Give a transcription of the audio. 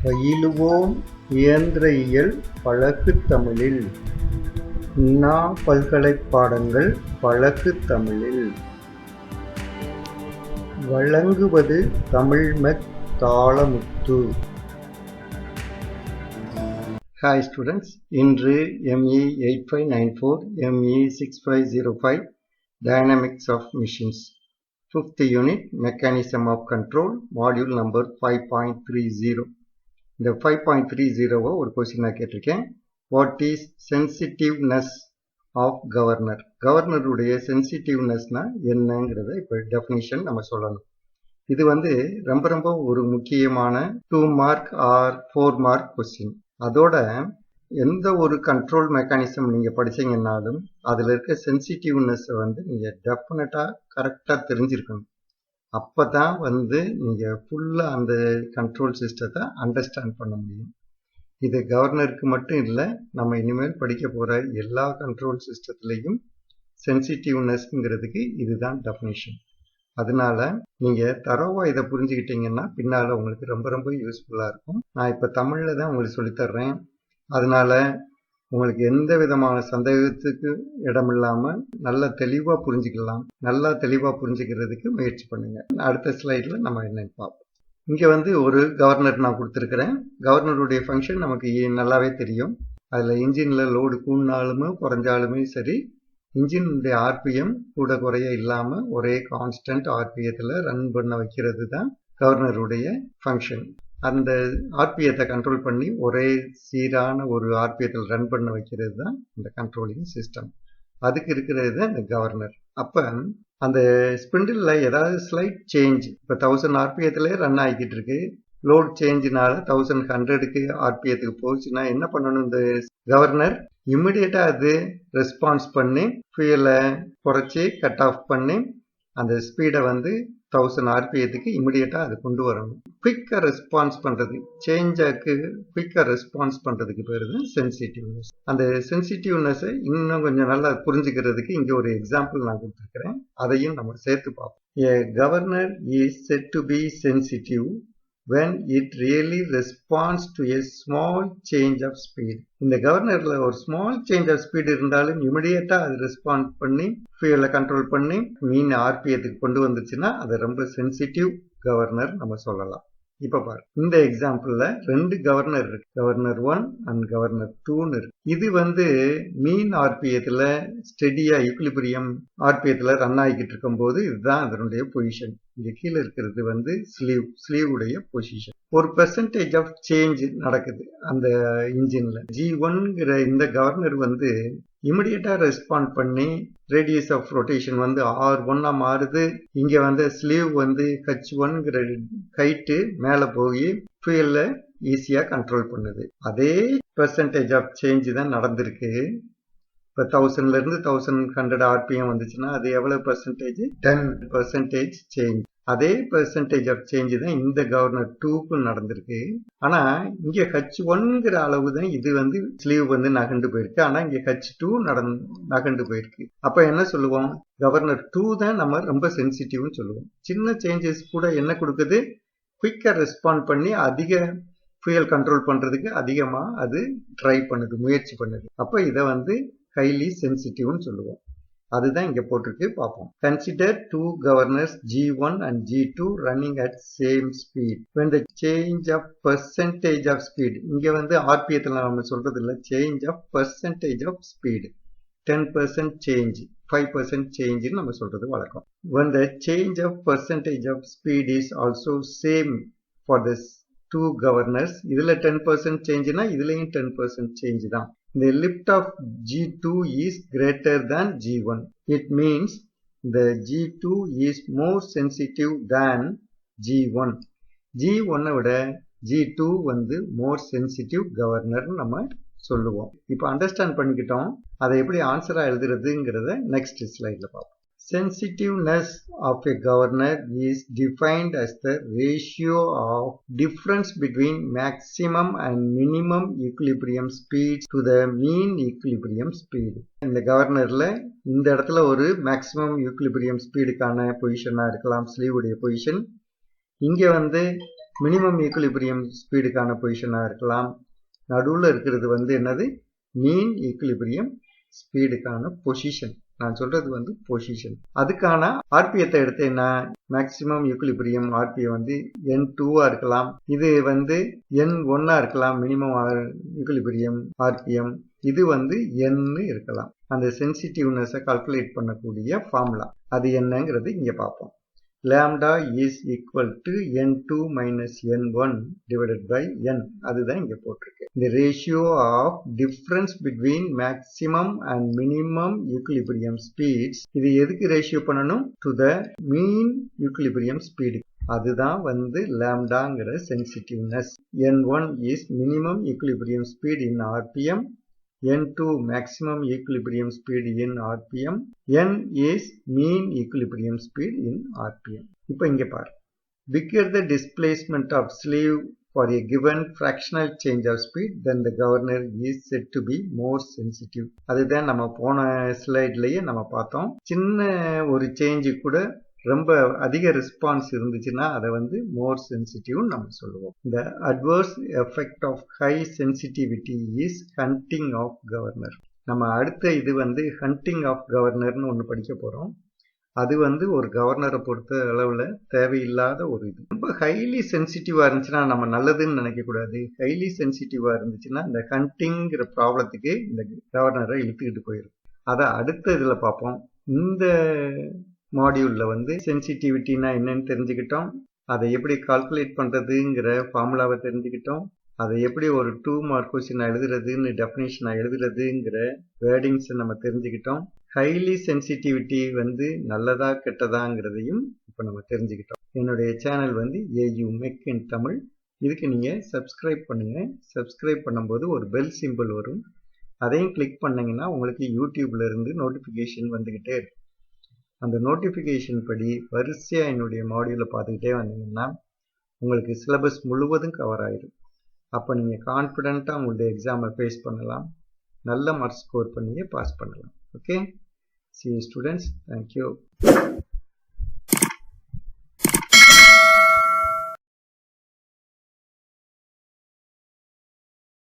பயிலுவோம் இயந்திரவியல் பழகுத் தமிழில். அண்ணா பல்கலைப் பாடங்கள் பழகுத் தமிழில். வழங்குவது தமிழ்மெக்-தாளமுத்து. Hi students, இன்று ME 8594, ME 6505 Dynamics of Machines 5th unit Mechanism of Control, module number 5.30. இந்த 5.30 ஒரு கொஸ்டினா கேட்டிருக்கேன். What is sensitiveness of governor? கவர்னருடைய சென்சிட்டிவ்னஸ்னா என்னங்கிறத இப்போ டெஃபினிஷன் நம்ம சொல்லணும். இது ரொம்ப ஒரு முக்கியமான 2 மார்க் ஆர் 4 மார்க் கொஸ்டின். அதோட எந்த ஒரு கண்ட்ரோல் மெக்கானிசம் நீங்க படிச்சீங்கன்னாலும் அதுல இருக்க சென்சிட்டிவ்னஸ் நீங்க டெஃபினட்டா கரெக்டா தெரிஞ்சிருக்கணும். அப்பதான் நீங்க ஃபுல்லா அந்த கண்ட்ரோல் சிஸ்டத்தை அண்டர்ஸ்டாண்ட் பண்ண முடியும். இது கவர்னருக்கு மட்டும் இல்லை, நம்ம இனிமேல் படிக்க போற எல்லா கண்ட்ரோல் சிஸ்டத்திலையும் சென்சிட்டிவ்னஸ்ங்கிறதுக்கு இதுதான் டெஃபினிஷன். அதனால நீங்க தரோவா இதை புரிஞ்சுக்கிட்டீங்கன்னா பின்னால உங்களுக்கு ரொம்ப யூஸ்ஃபுல்லா இருக்கும். நான் இப்ப தமிழ்ல தான் உங்களுக்கு சொல்லித்தர்றேன். அதனால உங்களுக்கு எந்த விதமான சந்தேகத்துக்கு இடமில்லாம நல்லா தெளிவா புரிஞ்சுக்கலாம். நல்லா தெளிவா புரிஞ்சுக்கிறதுக்கு முயற்சி பண்ணுங்க. அடுத்த ஸ்லைட்ல நம்ம என்னன்னு பார்ப்போம். இங்க ஒரு கவர்னர் நான் கொடுத்துருக்கிறேன். கவர்னருடைய ஃபங்க்ஷன் நமக்கு நல்லாவே தெரியும். அதுல இன்ஜின்ல லோடு கூடினாலுமே குறைஞ்சாலுமே சரி, இன்ஜினுடைய ஆர்பிஎம் கூட குறைய இல்லாம ஒரே கான்ஸ்டன்ட் ஆர்பிஎத்துல ரன் பண்ண வைக்கிறது தான் கவர்னருடைய ஃபங்க்ஷன். அந்த ஆர்பிஎத்தை கண்ட்ரோல் பண்ணி ஒரே சீரான ஒரு ஆர்பிஎத்தில் ரன் பண்ண வைக்கிறது தான் இந்த கண்ட்ரோலிங் சிஸ்டம். அதுக்கு இருக்கிறது தான் இந்த கவர்னர். அப்ப அந்த ஸ்பிண்டில்ல ஏதாவது ஸ்லைட் சேஞ்ச், இப்ப 1000 ஆர்பிஎத்துல ரன் ஆகிக்கிட்டு இருக்கு, லோட் சேஞ்சினால 1100க்கு ஆர்பிஎத்துக்கு போச்சுன்னா என்ன பண்ணணும்? இந்த கவர்னர் இம்மிடியேட்டா அது ரெஸ்பான்ஸ் பண்ணி ஃபியூலை குறைச்சி கட் ஆஃப் பண்ணி அந்த ஸ்பீடை 1000 ஆர்பிஎத்துக்கு இம்மிடியேட்டா அது கொண்டு வரணும். குயிக்கா ரெஸ்பான்ஸ் பண்றது, சேஞ்சுக்கு குயிக்கா ரெஸ்பான்ஸ் பண்றதுக்கு பேரு தான் சென்சிட்டிவ்னஸ். அந்த சென்சிட்டிவ்னஸ் இன்னும் கொஞ்சம் நல்லா புரிஞ்சுக்கிறதுக்கு இங்க ஒரு எக்ஸாம்பிள் நான் கொடுத்துருக்கிறேன். அதையும் நம்ம சேர்த்து பார்ப்போம். A governor is said to be sensitive when it really responds to a small change of speed. இந்த கவர்னர்ல ஒரு ஸ்மால் சேஞ்ச் ஆஃப் ஸ்பீட் இருந்தாலும் இமிடியேட்டா அது ரெஸ்பாண்ட் பண்ணி ஃபியூலை கண்ட்ரோல் பண்ணி மீன் ஆர்பிஎத்துக்கு கொண்டு வந்துச்சுன்னா அது ரொம்ப சென்சிட்டிவ் கவர்னர் நம்ம சொல்லலாம். இப்ப பாரு, இந்த எக்ஸாம்பிள்ல 2 கவர்னர் இருக்கு. கவர்னர் 1 அண்ட் கவர்னர் 2 இருக்கு. இது மீன் ஆர்பிஎத்துல ஸ்டெடியா ஈக்குலிபிரியம் ஆர்பிஎத்துல ரன் ஆகிக்கிட்டு இருக்கும் போது இதுதான் அதனுடைய பொசிஷன். இங்க கீழே இருக்கிறது ஸ்லீவ் உடைய பொசிஷன். ஒரு பெர்சன்டேஜ் ஆஃப் சேஞ்ச் நடக்குது அந்த இன்ஜின்ல. G1ங்கிற இந்த கவர்னர் இமிடியேட்டா ரெஸ்பாண்ட் பண்ணி ரேடியஸ் ஆஃப் ரொட்டேஷன் R1 மாறுது. இங்க ஸ்லீவ் H1ங்கிற ஹைட்டு மேல போய் ஃபியூல ஈஸியா கண்ட்ரோல் பண்ணுது. அதே பெர்சன்டேஜ் ஆஃப் சேஞ்ச் தான் நடந்திருக்கு. இப்ப 1000ல இருந்து 1100 ஆர்பிஎம் வந்துச்சுன்னா அது எவ்வளவு பெர்சன்டேஜ்? 10% சேஞ்ச். அதே பெர்சன்டேஜ் ஆஃப் சேஞ்ச் தான் இந்த கவர்னர் 2க்கு நடந்திருக்கு. ஆனா இங்க H1ங்கிற அளவு தான் இது ஸ்லீவ் நகண்டு போயிருக்கு. ஆனா இங்க H2 நகண்டு போயிருக்கு. அப்ப என்ன சொல்லுவோம்? கவர்னர் 2 தான் நம்ம ரொம்ப சென்சிட்டிவ்னு சொல்லுவோம். சின்ன சேஞ்சஸ் கூட என்ன கொடுக்குது? குயிக்கா ரெஸ்பாண்ட் பண்ணி அதிக ஃபியூயல் கண்ட்ரோல் பண்றதுக்கு அதிகமா அது ட்ரை பண்ணுது, முயற்சி பண்ணுது. அப்ப இதை ஹைலி சென்சிட்டிவ்னு சொல்லுவோம். அதுதான் இங்க போட்டிருக்கு, பார்ப்போம். Consider 2 governors G1 and G2 running at same speed. When the change of percentage of speed, இங்க ஆர்பிஎத்துல நம்ம சொல்றது இல்ல, change of percentage of speed, 10% change, 5% change நம்ம சொல்றது வழக்கம். When the change of percentage of speed is also same for the 2 governors, இதுல 10% changeனா இதுலயும் 10% change தான். The lift of G2 is greater than G1. It means the G2 is more sensitive than G1. G1 விட G2 more sensitive governor நம்ம சொல்லுவோம். இப்போ understand பண்ணிக்கிட்டோம். அதை எப்படி ஆன்சரா எழுதுறதுங்கிறத நெக்ஸ்ட் ஸ்லைட்ல பார்ப்போம். Sensitiveness of a governor is defined as the ratio of difference between maximum and minimum equilibrium speed to the mean equilibrium speed. இந்த கவர்னர்ல இந்த இடத்துல ஒரு மேக்ஸிமம் ஈக்குலிபிரியம் ஸ்பீடுக்கான பொசிஷனா இருக்கலாம் ஸ்லீவ் உடைய பொசிஷன். இங்க மினிமம் ஈக்குலிபிரியம் ஸ்பீடுக்கான பொசிஷனாக இருக்கலாம். நடுவில் இருக்கிறது வந்து என்னது, மீன் ஈக்குலிபிரியம் ஸ்பீடுக்கான பொசிஷன். நான் சொல்றது வந்து பொசிஷன். அதுக்கான ஆர்பிஎத்தை எடுத்தேன்னா மேக்சிமம் ஈக்குலிபிரியம் ஆர்பிஎம் வந்து N2 இருக்கலாம், இது வந்து N1 இருக்கலாம். மினிமம் ஈக்குலிபிரியம் ஆர்பிஎம் இது வந்து N இருக்கலாம். அந்த சென்சிட்டிவ்னஸை கால்குலேட் பண்ணக்கூடிய ஃபார்முலா அது என்னங்கிறது இங்க பார்ப்போம். lambda is equal to N2 minus N1 divided by N. அதுதான் இங்க போட்டிருக்கு. The ratio of difference between maximum and minimum equilibrium speeds, இது எதுக்கு ரேஷியோ பண்ணணும்? To the mean equilibrium speed. அதுதான் வந்து lambdaங்கிற sensitiveness. N1 is minimum equilibrium speed in RPM. N2 maximum equilibrium speed in RPM. N is mean equilibrium speed in RPM. இப்போ இங்க பாரு. Bigger the displacement of sleeve for a given fractional change of speed, then the governor is said to be more sensitive. அதுதான் நம்ம போன ஸ்லைட்லயே நம்ம பார்த்தோம். சின்ன ஒரு சேஞ்ச் கூட ரொம்ப அதிக ரெஸ்பான்ஸ் இருந்துச்சுன்னா அதை வந்து மோர் சென்சிட்டிவ் நம்ம சொல்லுவோம். The adverse effect of high sensitivity is hunting of governor. நம்ம அடுத்த இது வந்து hunting of governorன்னு ஒன்று படிக்க போறோம். அது வந்து ஒரு கவர்னரை பொறுத்த அளவுல தேவையில்லாத ஒரு இது. ரொம்ப ஹைலி சென்சிட்டிவா இருந்துச்சுன்னா நம்ம நல்லதுன்னு நினைக்க கூடாது. ஹைலி சென்சிட்டிவா இருந்துச்சுன்னா இந்த ஹண்டிங்கிற ப்ராப்ளத்துக்கு இந்த கவர்னரை இழுத்துக்கிட்டு போயிடும். அதை அடுத்த இதுல பார்ப்போம். இந்த மாடியூல்ல வந்து சென்சிட்டிவிட்டினா என்னன்னு தெரிஞ்சுக்கிட்டோம், அதை எப்படி கால்குலேட் பண்றதுங்கிற ஃபார்முலாவை தெரிஞ்சுக்கிட்டோம், அதை எப்படி ஒரு 2 மார்க் கொஸ்டின் எழுதுறதுன்னு டெஃபினேஷனை எழுதுறதுங்கிற வேர்டிங்ஸை நம்ம தெரிஞ்சுக்கிட்டோம். ஹைலி சென்சிட்டிவிட்டி வந்து நல்லதா கெட்டதாங்கிறதையும் இப்போ நம்ம தெரிஞ்சுக்கிட்டோம். என்னுடைய சேனல் வந்து AUmech-in-tamil. இதுக்கு நீங்க சப்ஸ்கிரைப் பண்ணுங்க. சப்ஸ்கிரைப் பண்ணும்போது ஒரு பெல் சிம்பிள் வரும், அதையும் கிளிக் பண்ணீங்கன்னா உங்களுக்கு யூடியூப்ல இருந்து நோட்டிஃபிகேஷன் வந்துகிட்டே இருக்கு. அந்த நோட்டிஃபிகேஷன் படி வரிசையா என்னுடைய மாடியூலை பார்த்துக்கிட்டே வந்தீங்கன்னா உங்களுக்கு சிலபஸ் முழுவதும் கவர் ஆயிடும். அப்போ நீங்கள் கான்ஃபிடென்ட்டாக உங்களுடைய எக்ஸாமை ஃபேஸ் பண்ணலாம், நல்ல மார்க்ஸ் ஸ்கோர் பண்ணியே பாஸ் பண்ணலாம். Okay, see you students. Thank you.